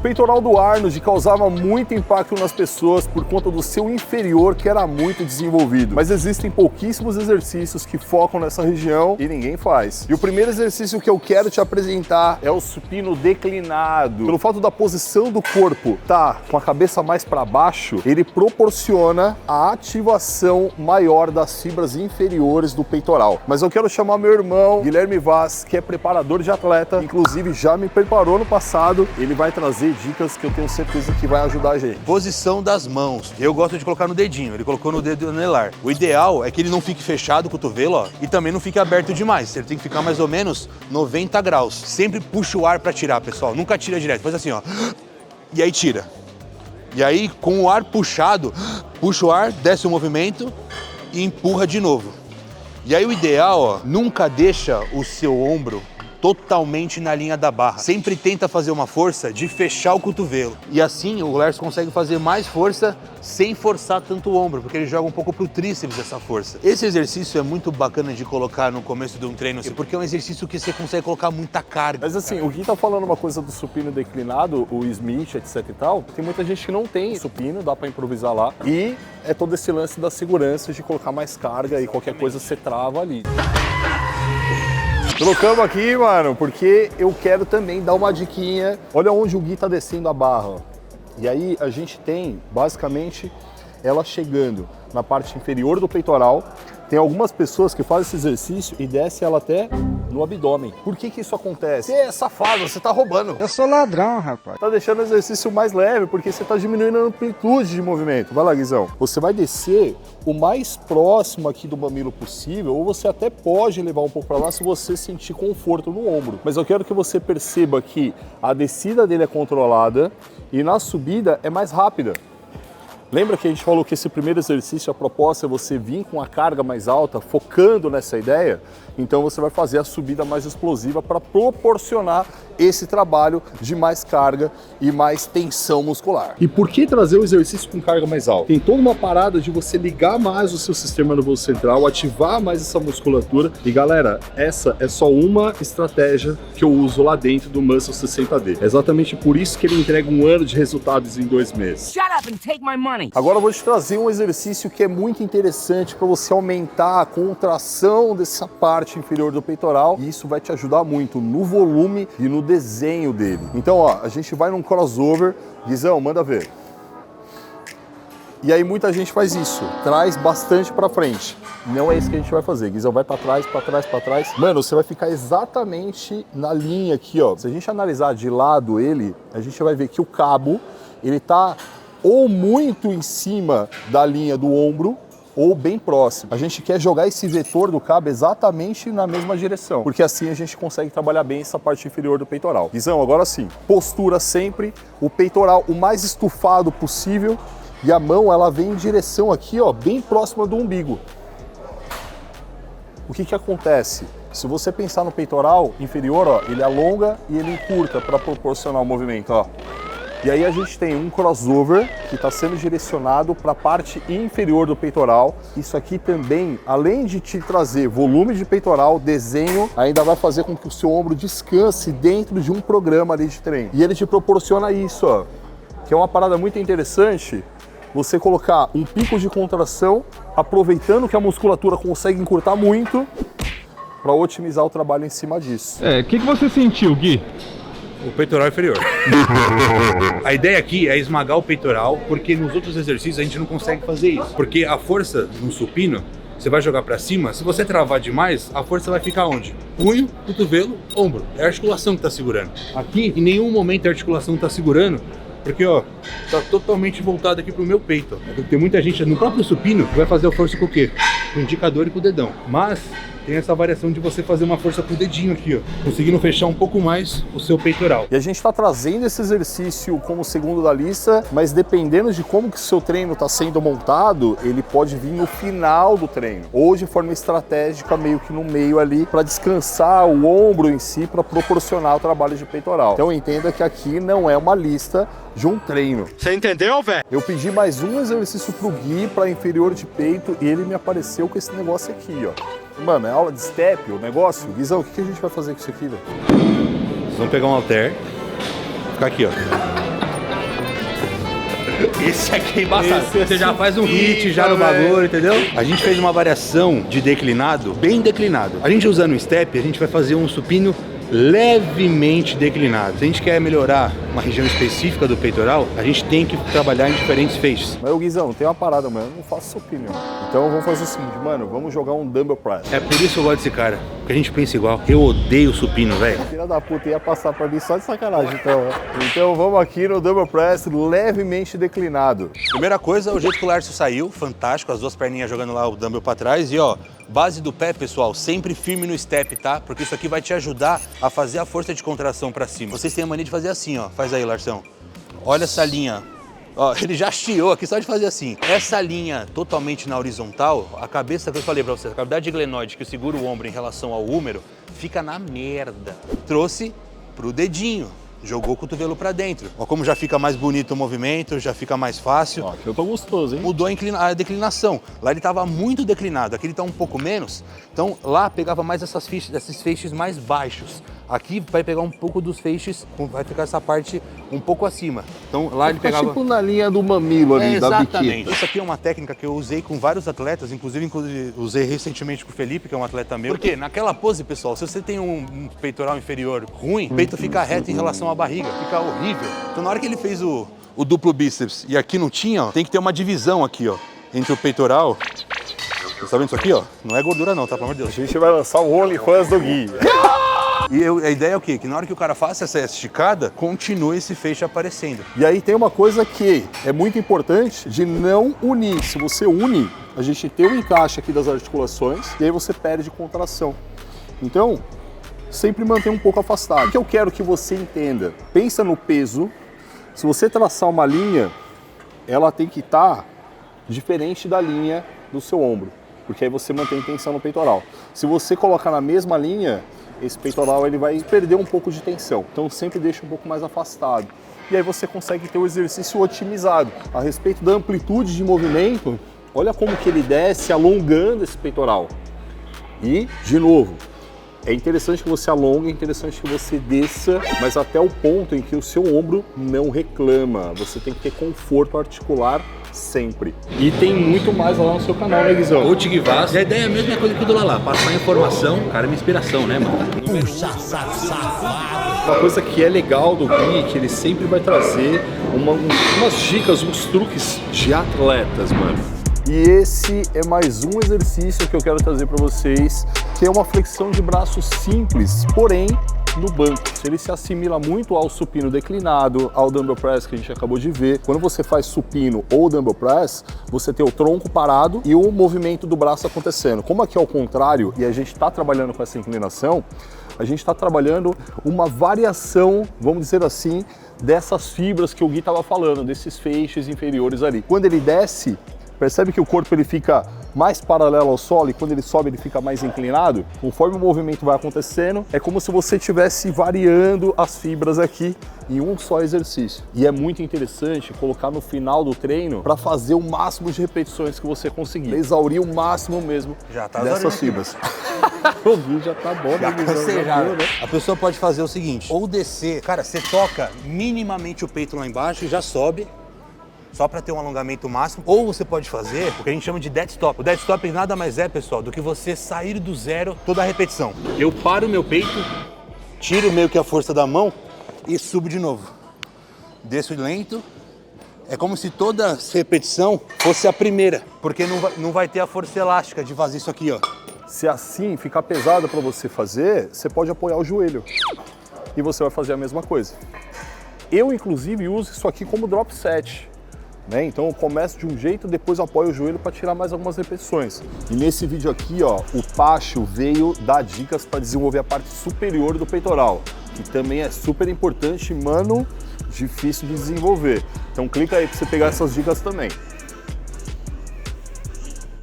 peitoral do Arnold causava muito impacto nas pessoas por conta do seu inferior, que era muito desenvolvido. Mas existem pouquíssimos exercícios que focam nessa região e ninguém faz. E o primeiro exercício que eu quero te apresentar é o supino declinado. Pelo fato da posição do corpo tá com a cabeça mais para baixo, ele proporciona a ativação maior das fibras inferiores do peitoral. Mas eu quero chamar meu irmão, Guilherme Vaz, que é preparador de atleta, inclusive já me preparou no passado. Ele vai trazer dicas que eu tenho certeza que vai ajudar a gente. Posição das mãos. Eu gosto de colocar no dedinho, ele colocou no dedo anelar. O ideal é que ele não fique fechado o cotovelo, ó, e também não fique aberto demais. Ele tem que ficar mais ou menos 90 graus. Sempre puxa o ar para tirar, pessoal. Nunca tira direto. Faz assim, ó. E aí tira. E aí, com o ar puxado, puxa o ar, desce o movimento e empurra de novo. E aí o ideal, ó, nunca deixa o seu ombro totalmente na linha da barra. Sempre tenta fazer uma força de fechar o cotovelo. E assim o Lars consegue fazer mais força sem forçar tanto o ombro, porque ele joga um pouco pro tríceps essa força. Esse exercício é muito bacana de colocar no começo de um treino, porque é um exercício que você consegue colocar muita carga. Mas assim, o Gui tá falando uma coisa do supino declinado, o Smith, etc e tal. Tem muita gente que não tem supino, dá pra improvisar lá. E é todo esse lance da segurança de colocar mais carga e qualquer coisa você trava ali. Colocamos aqui, mano, porque eu quero também dar uma diquinha. Olha onde o Gui tá descendo a barra, ó. E aí a gente tem, basicamente, ela chegando na parte inferior do peitoral. Tem algumas pessoas que fazem esse exercício e descem ela até no abdômen. Por que que isso acontece? Você é safado, você tá roubando. Eu sou ladrão, rapaz. Tá deixando o exercício mais leve, porque você tá diminuindo a amplitude de movimento. Vai lá, Guizão. Você vai descer o mais próximo aqui do mamilo possível, ou você até pode levar um pouco para lá se você sentir conforto no ombro. Mas eu quero que você perceba que a descida dele é controlada e na subida é mais rápida. Lembra que a gente falou que esse primeiro exercício, a proposta é você vir com a carga mais alta, focando nessa ideia? Então você vai fazer a subida mais explosiva para proporcionar esse trabalho de mais carga e mais tensão muscular. E por que trazer o exercício com carga mais alta? Tem toda uma parada de você ligar mais o seu sistema nervoso central, ativar mais essa musculatura. E galera, essa é só uma estratégia que eu uso lá dentro do Muscle 60D. É exatamente por isso que ele entrega 1 ano de resultados em 2 meses. Shut up and take my money. Agora eu vou te trazer um exercício que é muito interessante para você aumentar a contração dessa parte inferior do peitoral, e isso vai te ajudar muito no volume e no desenho dele. Então, ó, a gente vai num crossover. Guizão, manda ver. E aí muita gente faz isso, traz bastante para frente. Não é isso que a gente vai fazer. Guizão, vai para trás, para trás, para trás. Mano, você vai ficar exatamente na linha aqui, ó. Se a gente analisar de lado ele, a gente vai ver que o cabo, ele tá ou muito em cima da linha do ombro, ou bem próximo. A gente quer jogar esse vetor do cabo exatamente na mesma direção, porque assim a gente consegue trabalhar bem essa parte inferior do peitoral. Guizão, agora sim, postura sempre, o peitoral o mais estufado possível, e a mão ela vem em direção aqui, ó, bem próxima do umbigo. O que que acontece? Se você pensar no peitoral inferior, ó, ele alonga e ele encurta para proporcionar o movimento, ó. E aí a gente tem um crossover que está sendo direcionado para a parte inferior do peitoral. Isso aqui também, além de te trazer volume de peitoral, desenho, ainda vai fazer com que o seu ombro descanse dentro de um programa ali de treino. E ele te proporciona isso, ó, que é uma parada muito interessante, você colocar um pico de contração, aproveitando que a musculatura consegue encurtar muito, para otimizar o trabalho em cima disso. O que você sentiu, Gui? O peitoral inferior. A ideia aqui é esmagar o peitoral, porque nos outros exercícios a gente não consegue fazer isso. Porque a força no supino, você vai jogar pra cima, se você travar demais, a força vai ficar onde? Punho, cotovelo, ombro. É a articulação que tá segurando. Aqui, em nenhum momento a articulação tá segurando, porque ó, tá totalmente voltado aqui pro meu peito. Ó. Tem muita gente no próprio supino que vai fazer a força com o quê? Com o indicador e com o dedão. Mas tem essa variação de você fazer uma força com o dedinho aqui, ó, conseguindo fechar um pouco mais o seu peitoral. E a gente está trazendo esse exercício como segundo da lista, mas dependendo de como que o seu treino está sendo montado, ele pode vir no final do treino, ou de forma estratégica, meio que no meio ali, para descansar o ombro em si, para proporcionar o trabalho de peitoral. Então entenda que aqui não é uma lista de um treino. Você entendeu, velho? Eu pedi mais um exercício pro Gui para inferior de peito e ele me apareceu com esse negócio aqui, ó. Mano, é aula de step, o negócio. Guizão, o que a gente vai fazer com isso aqui, velho? Vocês vão pegar um halter, ficar aqui, ó. Esse aqui é embaçado. Esse é Você já faz um supino, hit já no velho. bagulho, entendeu? A gente fez uma variação de declinado, bem declinado. A gente usando o step, a gente vai fazer um supino levemente declinado. Se a gente quer melhorar uma região específica do peitoral, a gente tem que trabalhar em diferentes feixes. Mas, ô Guizão, tem uma parada, mano, eu não faço sua opinião. Então vamos fazer o seguinte, mano, vamos jogar um dumbbell press. É por isso que eu gosto desse cara, porque a gente pensa igual. Eu odeio supino, velho. Filha da puta, ia passar pra mim só de sacanagem, então. Então vamos aqui no dumbbell press levemente declinado. Primeira coisa, o jeito que o Lárcio saiu, fantástico, as duas perninhas jogando lá o dumbbell pra trás e ó, base do pé, pessoal, sempre firme no step, tá? Porque isso aqui vai te ajudar a fazer a força de contração pra cima. Vocês têm a mania de fazer assim, ó. Faz aí, Larção. Olha essa linha. Ó, ele já chiou aqui só de fazer assim. Essa linha totalmente na horizontal, a cabeça que eu falei pra vocês, a cavidade glenoide que segura o ombro em relação ao húmero, fica na merda. Trouxe pro dedinho. Jogou o cotovelo pra dentro. Ó, como já fica mais bonito o movimento, já fica mais fácil. Ó, aqui eu tô gostoso, hein? Mudou a declinação. Lá ele estava muito declinado, aqui ele está um pouco menos. Então lá pegava mais esses feixes mais baixos. Aqui vai pegar um pouco dos feixes, vai ficar essa parte um pouco acima. Então lá ele pegava... Tipo na linha do mamilo ali, da exatamente. biqueta. Isso aqui é uma técnica que eu usei com vários atletas, inclusive usei recentemente com o Felipe, que é um atleta meu. Porque naquela pose, pessoal, se você tem um peitoral inferior ruim, o peito fica reto em relação à barriga, fica horrível. Então na hora que ele fez o duplo bíceps e aqui não tinha, ó, tem que ter uma divisão aqui, ó, entre o peitoral. Você tá vendo isso aqui, ó? Não é gordura não, tá? Pelo amor de Deus. A gente vai lançar o OnlyFans do Gui. E a ideia é o quê? Que na hora que o cara faça essa esticada, continue esse feixe aparecendo. E aí tem uma coisa que é muito importante de não unir. Se você une, a gente tem um encaixe aqui das articulações e aí você perde contração. Então, sempre mantém um pouco afastado. O que eu quero que você entenda? Pensa no peso. Se você traçar uma linha, ela tem que estar diferente da linha do seu ombro, porque aí você mantém tensão no peitoral. Se você colocar na mesma linha, esse peitoral ele vai perder um pouco de tensão. Então sempre deixa um pouco mais afastado. E aí você consegue ter o exercício otimizado. A respeito da amplitude de movimento, olha como que ele desce alongando esse peitoral. E, de novo, é interessante que você alongue, é interessante que você desça, mas até o ponto em que o seu ombro não reclama. Você tem que ter conforto articular sempre. E tem muito mais lá no seu canal, né, Guizão? O Tigvaz, a ideia é a mesma coisa que o do Lalá, passar informação, cara, é uma inspiração, né, mano? Uma coisa que é legal do Gui, que ele sempre vai trazer umas dicas, uns truques de atletas, mano. E esse é mais um exercício que eu quero trazer para vocês, que é uma flexão de braço simples, porém no banco. Ele se assimila muito ao supino declinado, ao dumbbell press que a gente acabou de ver. Quando você faz supino ou dumbbell press, você tem o tronco parado e o movimento do braço acontecendo. Como aqui é ao contrário e a gente está trabalhando com essa inclinação, a gente está trabalhando uma variação, vamos dizer assim, dessas fibras que o Gui estava falando, desses feixes inferiores ali. Quando ele desce, percebe que o corpo ele fica mais paralelo ao solo e quando ele sobe ele fica mais inclinado? Conforme o movimento vai acontecendo, é como se você estivesse variando as fibras aqui em um só exercício. E é muito interessante colocar no final do treino para fazer o máximo de repetições que você conseguir. Exaurir o máximo mesmo Já tá dessas fibras. O vídeo já tá bom, né, Cansei já, né? A pessoa pode fazer o seguinte, ou descer, cara, você toca minimamente o peito lá embaixo e já sobe, só para ter um alongamento máximo, ou você pode fazer o que a gente chama de dead stop. O dead stop nada mais é, pessoal, do que você sair do zero toda a repetição. Eu paro o meu peito, tiro meio que a força da mão e subo de novo. Desço lento. É como se toda repetição fosse a primeira, porque não vai ter a força elástica de fazer isso aqui, ó. Se assim ficar pesado para você fazer, você pode apoiar o joelho e você vai fazer a mesma coisa. Eu, inclusive, uso isso aqui como drop set. Né? Então eu começo de um jeito, depois apoio o joelho para tirar mais algumas repetições. E nesse vídeo aqui, ó, o Pacho veio dar dicas para desenvolver a parte superior do peitoral, que também é super importante, mano, difícil de desenvolver. Então clica aí para você pegar essas dicas também.